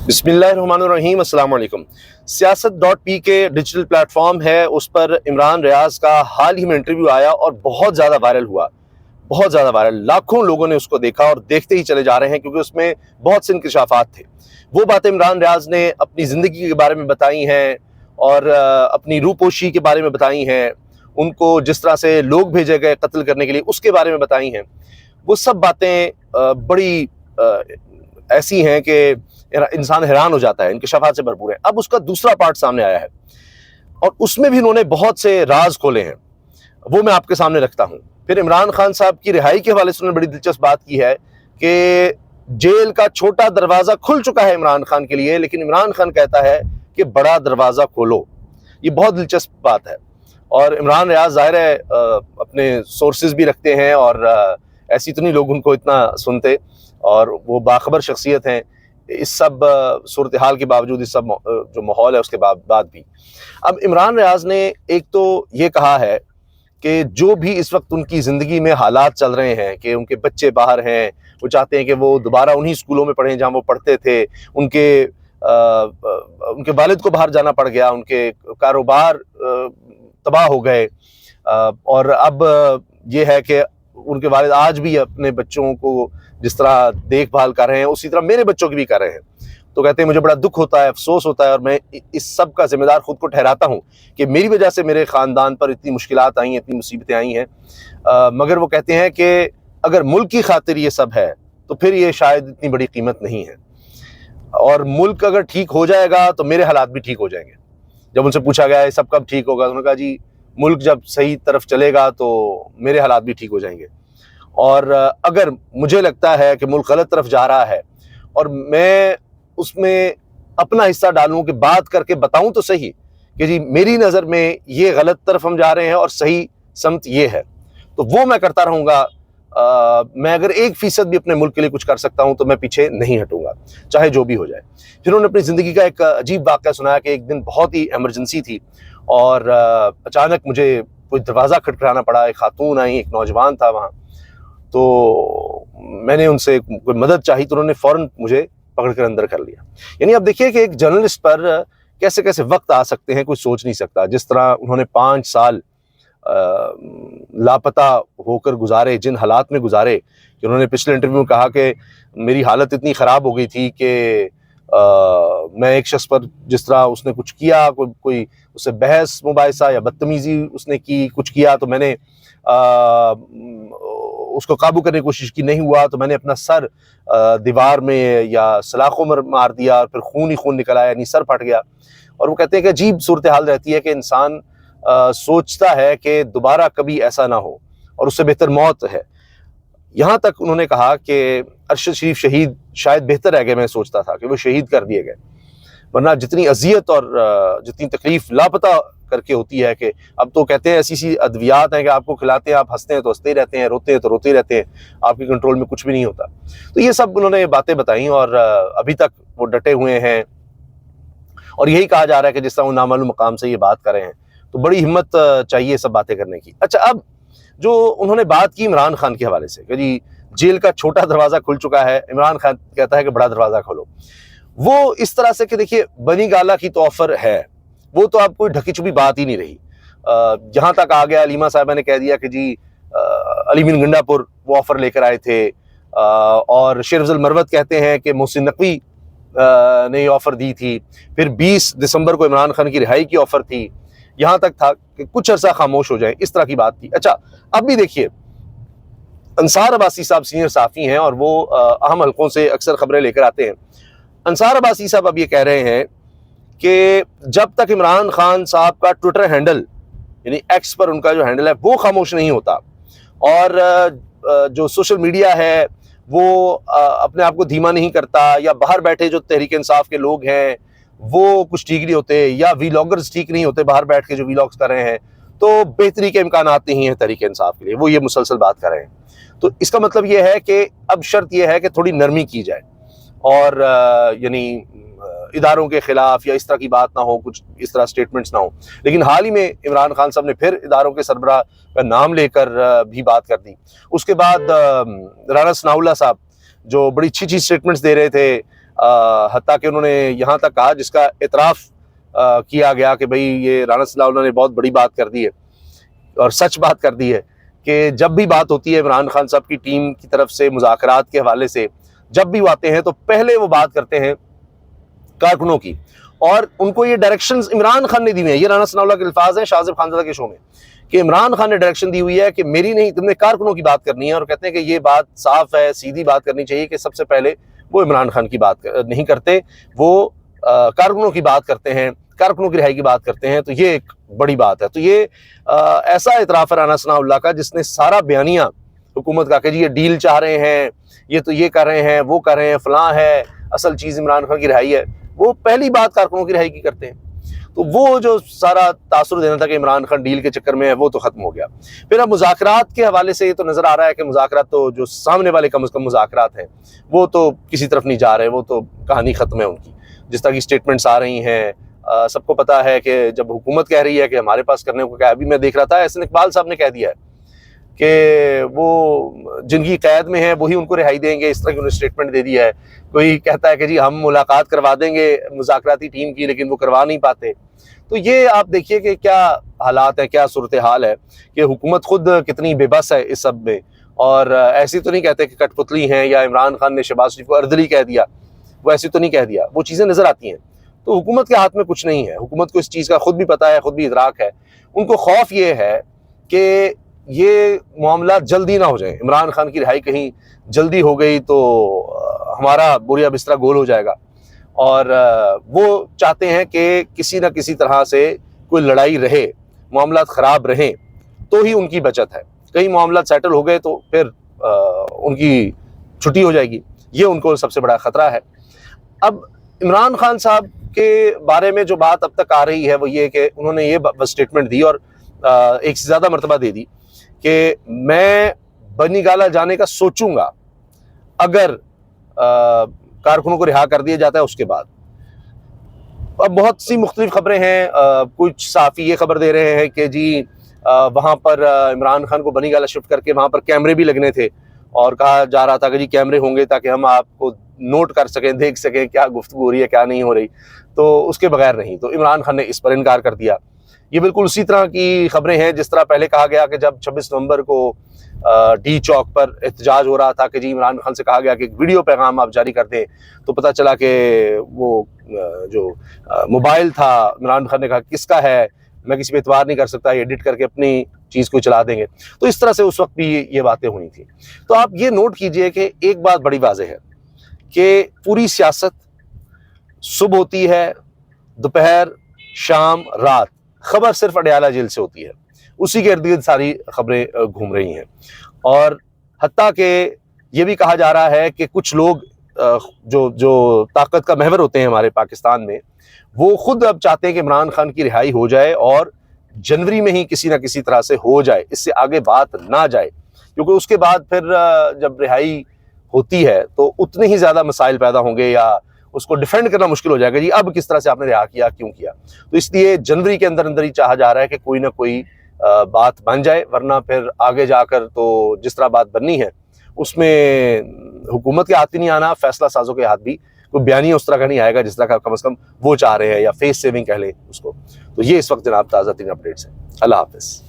बिस्मिल्लाहिर्रहमानिर्रहीम, अस्सलाम वालेकुम। सियासत.पी के डिजिटल प्लेटफॉर्म है, उस पर इमरान रियाज का हाल ही में इंटरव्यू आया और बहुत ज़्यादा वायरल हुआ, बहुत ज़्यादा वायरल। लाखों लोगों ने उसको देखा और देखते ही चले जा रहे हैं क्योंकि उसमें बहुत से इंकशाफात थे। वो बातें इमरान रियाज ने अपनी ज़िंदगी के बारे में बताई हैं और अपनी रूपोशी के बारे में बताई हैं, उनको जिस तरह से लोग भेजे गए कत्ल करने के लिए उसके बारे में बताई हैं। वो सब बातें बड़ी ऐसी हैं कि इंसान हैरान हो जाता है, इंकशाफात से भरपूर है। अब उसका दूसरा पार्ट सामने आया है और उसमें भी उन्होंने बहुत से राज खोले हैं, वो मैं आपके सामने रखता हूं। फिर इमरान खान साहब की रिहाई के हवाले से उन्होंने बड़ी दिलचस्प बात की है कि जेल का छोटा दरवाजा खुल चुका है इमरान खान के लिए, लेकिन इमरान खान कहता है कि बड़ा दरवाजा खोलो। ये बहुत दिलचस्प बात है और इमरान रियाज ज़ाहिर है अपने सोर्सेज भी रखते हैं और ऐसी तो नहीं लोग उनको इतना सुनते और वो बाखबर शख्सियत हैं। इस सब सूरत हाल के बावजूद, इस सब जो माहौल है उसके बाद भी अब इमरान रियाज ने एक तो ये कहा है कि जो भी इस वक्त उनकी ज़िंदगी में हालात चल रहे हैं कि उनके बच्चे बाहर हैं, वो चाहते हैं कि वो दोबारा उन्हीं स्कूलों में पढ़ें जहाँ वो पढ़ते थे, उनके वालिद को बाहर जाना पड़ गया, उनके कारोबार तबाह हो गए और अब ये है कि उनके वालिद आज भी अपने बच्चों को जिस तरह देखभाल कर रहे हैं उसी तरह मेरे बच्चों की भी कर रहे हैं। तो कहते हैं मुझे बड़ा दुख होता है, अफसोस होता है और मैं इस सब का जिम्मेदार खुद को ठहराता हूँ कि मेरी वजह से मेरे ख़ानदान पर इतनी मुश्किलात आई हैं, इतनी मुसीबतें आई हैं। मगर वो कहते हैं कि अगर मुल्क की खातिर ये सब है तो फिर ये शायद इतनी बड़ी कीमत नहीं है और मुल्क अगर ठीक हो जाएगा तो मेरे हालात भी ठीक हो जाएंगे। जब उनसे पूछा गया ये सब कब ठीक होगा, उन्होंने कहा जी मुल्क जब सही तरफ चलेगा तो मेरे हालात भी ठीक हो जाएंगे। और अगर मुझे लगता है कि मुल्क गलत तरफ जा रहा है और मैं उसमें अपना हिस्सा डालूं कि बात करके बताऊं तो सही कि जी मेरी नज़र में ये गलत तरफ हम जा रहे हैं और सही समत ये है, तो वो मैं करता रहूँगा। मैं अगर 1% भी अपने मुल्क के लिए कुछ कर सकता हूं तो मैं पीछे नहीं हटूंगा, चाहे जो भी हो जाए। फिर उन्होंने अपनी ज़िंदगी का एक अजीब वाक़या सुनाया कि एक दिन बहुत ही एमरजेंसी थी और अचानक मुझे कोई दरवाज़ा खटखटाना पड़ा। एक खातून आई, एक नौजवान था वहाँ, तो मैंने उनसे कोई मदद चाही तो उन्होंने फ़ौरन मुझे पकड़ कर अंदर कर लिया। यानी अब देखिए कि एक जर्नलिस्ट पर कैसे कैसे वक्त आ सकते हैं, कोई सोच नहीं सकता। जिस तरह उन्होंने 5 साल लापता होकर गुजारे, जिन हालात में गुजारे कि उन्होंने पिछले इंटरव्यू में कहा कि मेरी हालत इतनी ख़राब हो गई थी कि मैं एक शख्स पर जिस तरह उसने कुछ किया, कोई उससे बहस मुबाहिसा या बदतमीज़ी उसने की, कुछ किया तो मैंने उसको काबू करने की कोशिश की, नहीं हुआ तो मैंने अपना सर दीवार में या सलाखों में मार दिया और फिर खून ही खून निकल आया, यानी सर फट गया। और वो कहते हैं कि अजीब सूरत हाल रहती है कि इंसान सोचता है कि दोबारा कभी ऐसा ना हो और उससे बेहतर मौत है। यहाँ तक उन्होंने कहा कि अरशद शरीफ शहीद शायद बेहतर रह गए, मैं सोचता था कि वो शहीद कर दिए गए, वरना जितनी अजियत और जितनी तकलीफ लापता करके होती है कि अब तो कहते हैं ऐसी सी अद्वियात हैं कि आपको खिलाते हैं, आप हंसते हैं तो हंसते ही रहते हैं, रोते हैं तो रोते ही रहते हैं, आपके कंट्रोल में कुछ भी नहीं होता। तो ये सब उन्होंने बातें बताई और अभी तक वो डटे हुए हैं और यही कहा जा रहा है कि जिस तरह वो नामालूम मकाम से ये बात कर रहे हैं, तो बड़ी हिम्मत चाहिए सब बातें करने की। अच्छा, अब जो उन्होंने बात की इमरान खान के हवाले से कि जी जेल का छोटा दरवाज़ा खुल चुका है, इमरान खान कहता है कि बड़ा दरवाज़ा खोलो। वो इस तरह से कि देखिए बनी गाला की तो ऑफर है, वो तो अब कोई ढकी छुपी बात ही नहीं रही। जहां तक आ गया, अलीमा साहिबा ने कह दिया कि जी अली बिन गंडापुर वो ऑफर लेकर आए थे और शेर अफजल मरवत कहते हैं कि मोहसिन नकवी ने ये ऑफर दी थी। फिर 20 दिसंबर को इमरान खान की रिहाई की ऑफर थी। यहां तक था कि कुछ अरसा खामोश हो जाए, इस तरह की बात थी। अच्छा, अब भी देखिए अंसार अब्बासी साहब सीनियर सहाफ़ी हैं और वो अहम हलकों से अक्सर खबरें लेकर आते हैं। अंसार अब्बासी साहब अब ये कह रहे हैं कि जब तक इमरान खान साहब का ट्विटर हैंडल यानी एक्स पर उनका जो हैंडल है वो खामोश नहीं होता और जो सोशल मीडिया है वो अपने आप को धीमा नहीं करता, या बाहर बैठे जो तहरीक इंसाफ के लोग हैं वो कुछ ठीक नहीं होते, या वीलॉगर्स ठीक नहीं होते बाहर बैठ के जो वीलॉग्स कर रहे हैं, तो बेहतरी के इम्कान नहीं हैं तहरीक इंसाफ के लिए, वो ये मुसलसल बात कर रहे हैं। तो इसका मतलब ये है कि अब शर्त यह है कि थोड़ी नरमी की जाए और यानी इदारों के खिलाफ या इस तरह की बात ना हो, कुछ इस तरह स्टेटमेंट्स ना हो। लेकिन हाल ही में इमरान खान साहब ने फिर इदारों के सरबराह का नाम लेकर भी बात कर दी। उसके बाद राना सनाउल्लाह साहब जो बड़ी अच्छी अच्छी स्टेटमेंट्स दे रहे थे हत्ता कि उन्होंने यहाँ तक कहा, जिसका इतराफ़ किया गया कि भाई ये राणा सनाउल्लाह ने बहुत बड़ी बात कर दी है और सच बात कर दी है कि जब भी बात होती है इमरान खान साहब की टीम की तरफ से मुज़ाकरात के हवाले से, जब भी वो आते हैं तो पहले वो बात करते हैं कारकुनों की, और उनको ये डायरेक्शंस इमरान खान ने दी हुई है। ये राणा सनाउल्लाह के अल्फाज हैं शाहज़ेब खानज़ादा के शो में कि इमरान खान ने डायरेक्शन दी हुई है कि मेरी नहीं, तुमने कारकुनों की बात करनी है। और कहते हैं कि ये बात साफ है, सीधी बात करनी चाहिए कि सबसे पहले वो इमरान खान की बात नहीं करते, वो कारकुनों की बात करते हैं, कारकुनों की रिहाई की बात करते हैं। तो ये एक बड़ी बात है। तो ये ऐसा इतराफ़ है राणा सनाउल्लाह का जिसने सारा बयानिया हुकूमत का कि जी ये डील चाह रहे हैं, ये तो ये कर रहे हैं, वो कर रहे हैं, फलां है, असल चीज़ इमरान खान की रिहाई है, वो पहली बात कारकुनों की रिहाई की करते हैं। तो वो जो सारा तासुर देना था कि इमरान खान डील के चक्कर में है, वो तो ख़त्म हो गया। फिर अब मुज़ाकरात के हवाले से ये तो नज़र आ रहा है कि मुज़ाकरात तो जो सामने वाले कम अज़ कम मुज़ाकरात हैं वो तो किसी तरफ नहीं जा रहे, वो तो कहानी ख़त्म है उनकी। जिस तरह की स्टेटमेंट्स आ रही हैं, सबको पता है कि जब हुकूमत कह रही है कि हमारे पास करने को क्या, अभी मैं देख रहा था एहसन इकबाल साहब ने कह दिया है कि वो जिनकी कैद में है वही उनको रिहाई देंगे, इस तरह की उन्होंने स्टेटमेंट दे दिया है। कोई कहता है कि जी हम मुलाकात करवा देंगे मुज़ाकराती टीम की, लेकिन वो करवा नहीं पाते। तो ये आप देखिए कि क्या हालात है, क्या सूरत हाल है कि हुकूमत खुद कितनी बेबस है इस सब में। और ऐसी तो नहीं कहते कि कठपुतली हैं या इमरान खान ने शहबाज शरीफ को अर्दली कह दिया, वो ऐसी तो नहीं कह दिया, वो चीज़ें नज़र आती हैं। तो हुकूमत के हाथ में कुछ नहीं है, हुकूमत को इस चीज़ का खुद भी पता है, खुद भी इदराक है। उनको खौफ ये है कि ये मामला जल्दी ना हो जाए, इमरान खान की रिहाई कहीं जल्दी हो गई तो हमारा बोरिया बिस्तरा गोल हो जाएगा। और वो चाहते हैं कि किसी न किसी तरह से कोई लड़ाई रहे, मामला ख़राब रहें, तो ही उनकी बचत है। कई मामला सेटल हो गए तो फिर उनकी छुट्टी हो जाएगी, ये उनको सबसे बड़ा ख़तरा है। अब इमरान खान साहब के बारे में जो बात अब तक आ रही है वो ये कि उन्होंने ये स्टेटमेंट दी और एक से ज़्यादा मरतबा दे दी कि मैं बनी गाला जाने का सोचूंगा अगर कारकुनों को रिहा कर दिया जाता है उसके बाद। अब बहुत सी मुख्तलिफ खबरें हैं, कुछ सहाफ़ी ये खबर दे रहे हैं कि जी वहाँ पर इमरान खान को बनी गाला शिफ्ट करके वहाँ पर कैमरे भी लगने थे और कहा जा रहा था कि जी कैमरे होंगे ताकि हम आपको नोट कर सकें, देख सकें क्या गुफ्तगू हो रही है क्या नहीं हो रही। तो उसके बगैर नहीं, तो इमरान खान ने इस पर इनकार कर दिया। ये बिल्कुल उसी तरह की खबरें हैं जिस तरह पहले कहा गया कि जब 26 नवंबर को डी चौक पर एहतजाज हो रहा था कि जी इमरान खान से कहा गया कि एक वीडियो पैगाम आप जारी कर दें, तो पता चला कि वो जो मोबाइल था इमरान खान ने कहा किसका है, मैं किसी पे एतबार नहीं कर सकता, एडिट करके अपनी चीज़ को चला देंगे। तो इस तरह से उस वक्त भी ये बातें हुई थी। तो आप ये नोट कीजिए कि एक बात बड़ी वाज़ेह है कि पूरी सियासत सुबह होती है, दोपहर, शाम, रात, खबर सिर्फ अडयाला जेल से होती है, उसी के इर्द गिर्द सारी खबरें घूम रही हैं। और हत्ता के ये भी कहा जा रहा है कि कुछ लोग जो ताकत का महवर होते हैं हमारे पाकिस्तान में, वो खुद अब चाहते हैं कि इमरान खान की रिहाई हो जाए और जनवरी में ही किसी ना किसी तरह से हो जाए, इससे आगे बात ना जाए, क्योंकि उसके बाद फिर जब रिहाई होती है तो उतने ही ज़्यादा मसाइल पैदा होंगे या उसको डिफेंड करना मुश्किल हो जाएगा, जी अब किस तरह से आपने रिहा किया, क्यों किया। तो इसलिए जनवरी के अंदर अंदर ही चाहा जा रहा है कि कोई ना कोई बात बन जाए, वरना फिर आगे जाकर तो जिस तरह बात बननी है उसमें हुकूमत के हाथ भी नहीं आना, फैसला साजों के हाथ भी कोई बयानी उस तरह का नहीं आएगा जिस तरह का कम अज़ कम वो चाह रहे हैं, या फेस सेविंग कह लें उसको। तो ये इस वक्त जनाब ताज़ा तीन अपडेट्स हैं। अल्लाह हाफ़िज़।